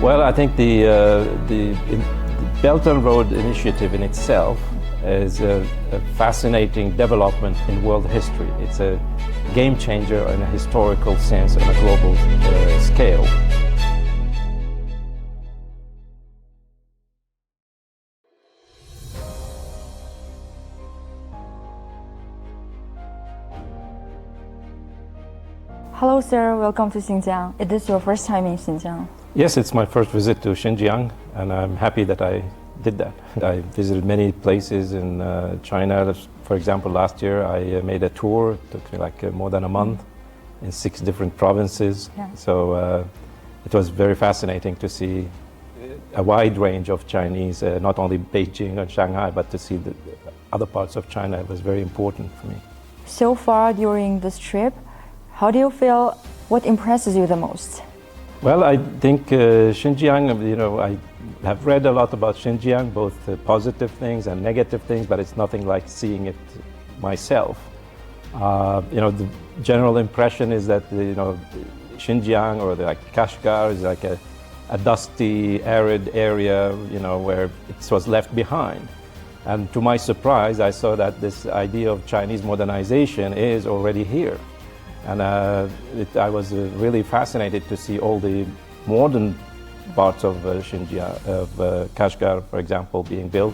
Well, I think the Belt and Road Initiative in itself is a fascinating development in world history. It's a game changer in a historical sense on a global scale. Hello, sir. Welcome to Xinjiang. Is this your first time in Xinjiang? Yes, it's my first visit to Xinjiang, and I'm happy that I did that. I visited many places in China. For example, last year I made a tour. It took me like more than a month in 6 different provinces. Yeah. So it was very fascinating to see a wide range of Chinese, not only Beijing and Shanghai, but to see the other parts of China. It was very important for me. So far during this trip, how do you feel? What impresses you the most? Well, I think Xinjiang, I have read a lot about Xinjiang, both positive things and negative things, but it's nothing like seeing it myself. The general impression is that, Xinjiang or Kashgar is like a dusty, arid area, where it was left behind. And to my surprise, I saw that this idea of Chinese modernization is already here. And I was really fascinated to see all the modern parts of Xinjiang, of Kashgar, for example, being built,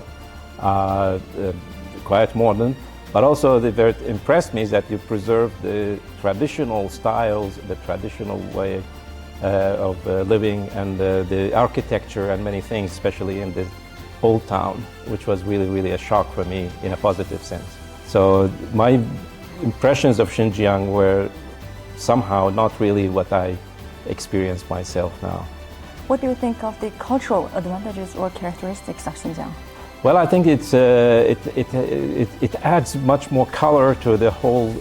quite modern. But also, what impressed me is that you preserve the traditional styles, the traditional way of living, and the architecture and many things, especially in the old town, which was really, really a shock for me in a positive sense. So my impressions of Xinjiang were somehow not really what I experience myself now. What do you think of the cultural advantages or characteristics of Xinjiang? Well, I think it adds much more color to the whole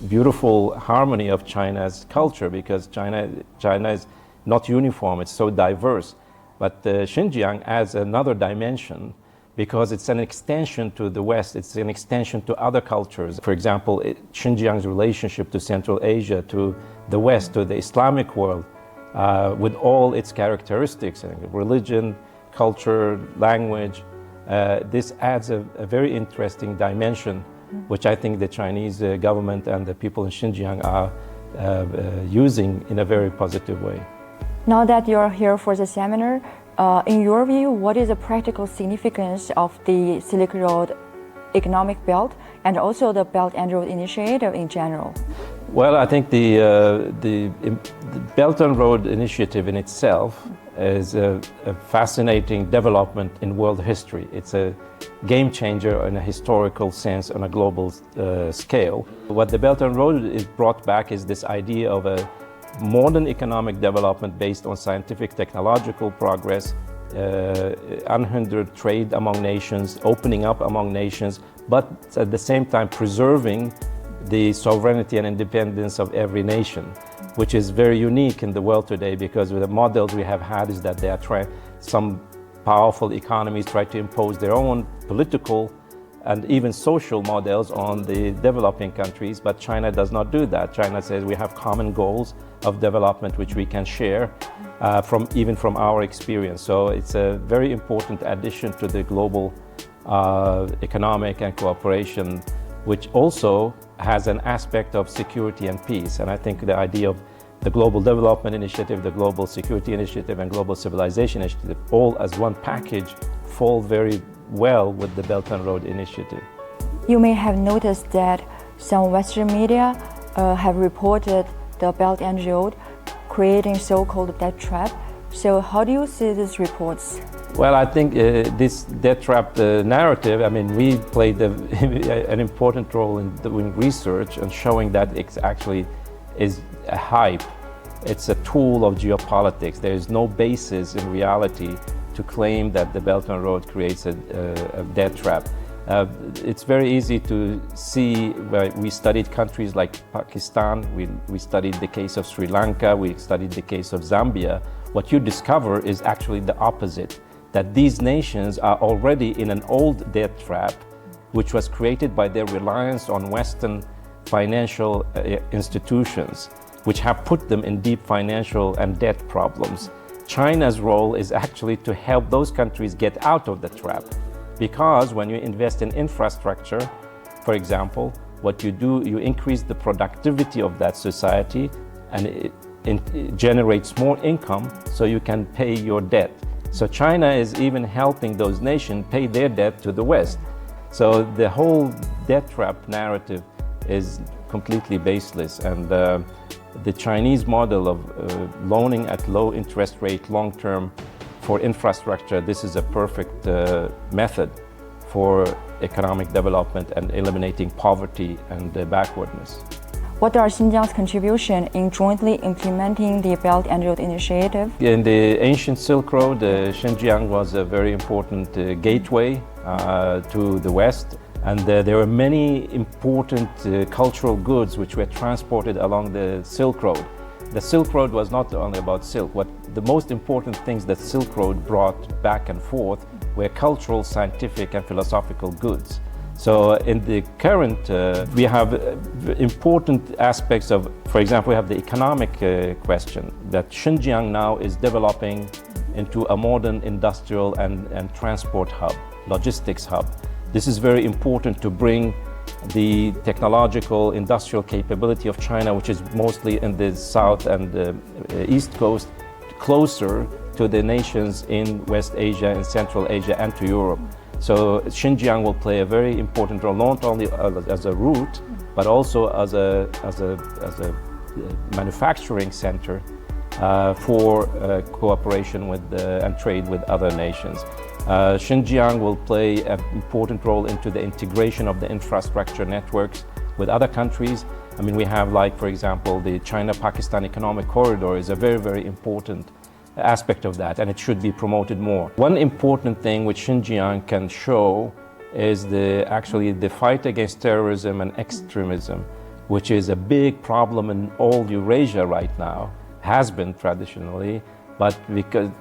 beautiful harmony of China's culture, because China is not uniform, it's so diverse. But Xinjiang adds another dimension, because it's an extension to the West, it's an extension to other cultures. For example, Xinjiang's relationship to Central Asia, to the West, to the Islamic world, with all its characteristics, religion, culture, language. This adds a very interesting dimension, which I think the Chinese government and the people in Xinjiang are using in a very positive way. Now that you're here for the seminar, in your view, what is the practical significance of the Silk Road economic belt and also the Belt and Road Initiative in general? Well, I think the Belt and Road Initiative in itself is a fascinating development in world history. It's a game changer in a historical sense on a global scale. What the Belt and Road is brought back is this idea of a modern economic development based on scientific technological progress, unhindered trade among nations, opening up among nations, but at the same time preserving the sovereignty and independence of every nation, which is very unique in the world today, because the models we have had is that they are some powerful economies try to impose their own political and even social models on the developing countries, but China does not do that. China says we have common goals of development which we can share even from our experience. So it's a very important addition to the global economic and cooperation, which also has an aspect of security and peace. And I think the idea of the Global Development Initiative, the Global Security Initiative, and Global Civilization Initiative, all as one package, fall very well with the Belt and Road Initiative. You may have noticed that some Western media have reported the Belt and Road creating so-called debt trap. So how do you see these reports? Well, I think this debt trap narrative, we played an important role in doing research and showing that it actually is a hype. It's a tool of geopolitics. There is no basis in reality to claim that the Belt and Road creates a debt trap. It's very easy to see. We studied countries like Pakistan, we studied the case of Sri Lanka, we studied the case of Zambia. What you discover is actually the opposite, that these nations are already in an old debt trap, which was created by their reliance on Western financial institutions, which have put them in deep financial and debt problems. China's role is actually to help those countries get out of the trap. Because when you invest in infrastructure, for example, what you do, you increase the productivity of that society, and it generates more income so you can pay your debt. So China is even helping those nations pay their debt to the West. So the whole debt trap narrative is completely baseless, and the Chinese model of loaning at low interest rate long-term for infrastructure, this is a perfect method for economic development and eliminating poverty and backwardness. What are Xinjiang's contribution in jointly implementing the Belt and Road Initiative? In the ancient Silk Road, Xinjiang was a very important gateway to the West, and there were many important cultural goods which were transported along the Silk Road. The Silk Road was not only about silk. The most important things that Silk Road brought back and forth were cultural, scientific, and philosophical goods. So in the current, we have important aspects of, for example, we have the economic question, that Xinjiang now is developing into a modern industrial and transport hub, logistics hub. This is very important to bring the technological industrial capability of China, which is mostly in the south and east coast, closer to the nations in West Asia and Central Asia and to Europe. So Xinjiang will play a very important role, not only as a route, but also as a manufacturing center for cooperation with and trade with other nations. Xinjiang will play an important role into the integration of the infrastructure networks with other countries. I mean, we have, like, for example, the China-Pakistan Economic Corridor is a very, very important aspect of that, and it should be promoted more. One important thing which Xinjiang can show is actually the fight against terrorism and extremism, which is a big problem in all Eurasia right now, has been traditionally, but because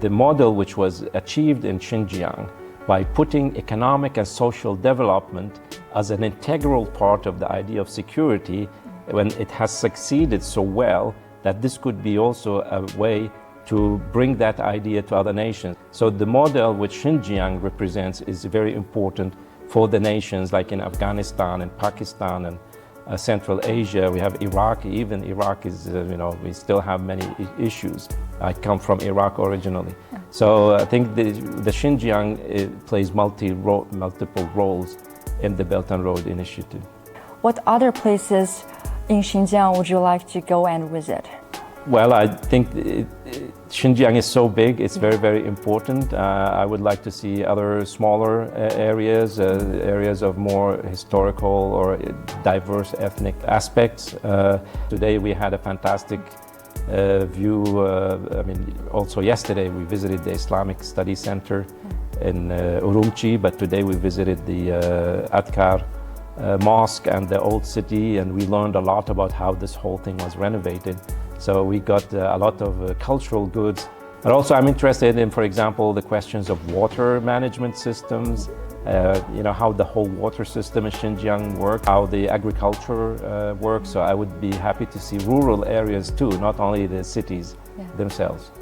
the model which was achieved in Xinjiang by putting economic and social development as an integral part of the idea of security, when it has succeeded so well, that this could be also a way to bring that idea to other nations. So the model which Xinjiang represents is very important for the nations like in Afghanistan and Pakistan and Central Asia. We have Iraq. Even Iraq is, we still have many issues. I come from Iraq originally. So I think the Xinjiang plays multiple roles in the Belt and Road Initiative. What other places in Xinjiang would you like to go and visit? Well, I think Xinjiang is so big, it's very, very important. I would like to see other smaller areas, areas of more historical or diverse ethnic aspects. Today we had a fantastic view. Also yesterday we visited the Islamic Study Center in Urumqi, but today we visited the Atkar mosque and the old city, and we learned a lot about how this whole thing was renovated. So we got a lot of cultural goods. But also I'm interested in, for example, the questions of water management systems, how the whole water system in Xinjiang works, how the agriculture works. So I would be happy to see rural areas too, not only the cities themselves.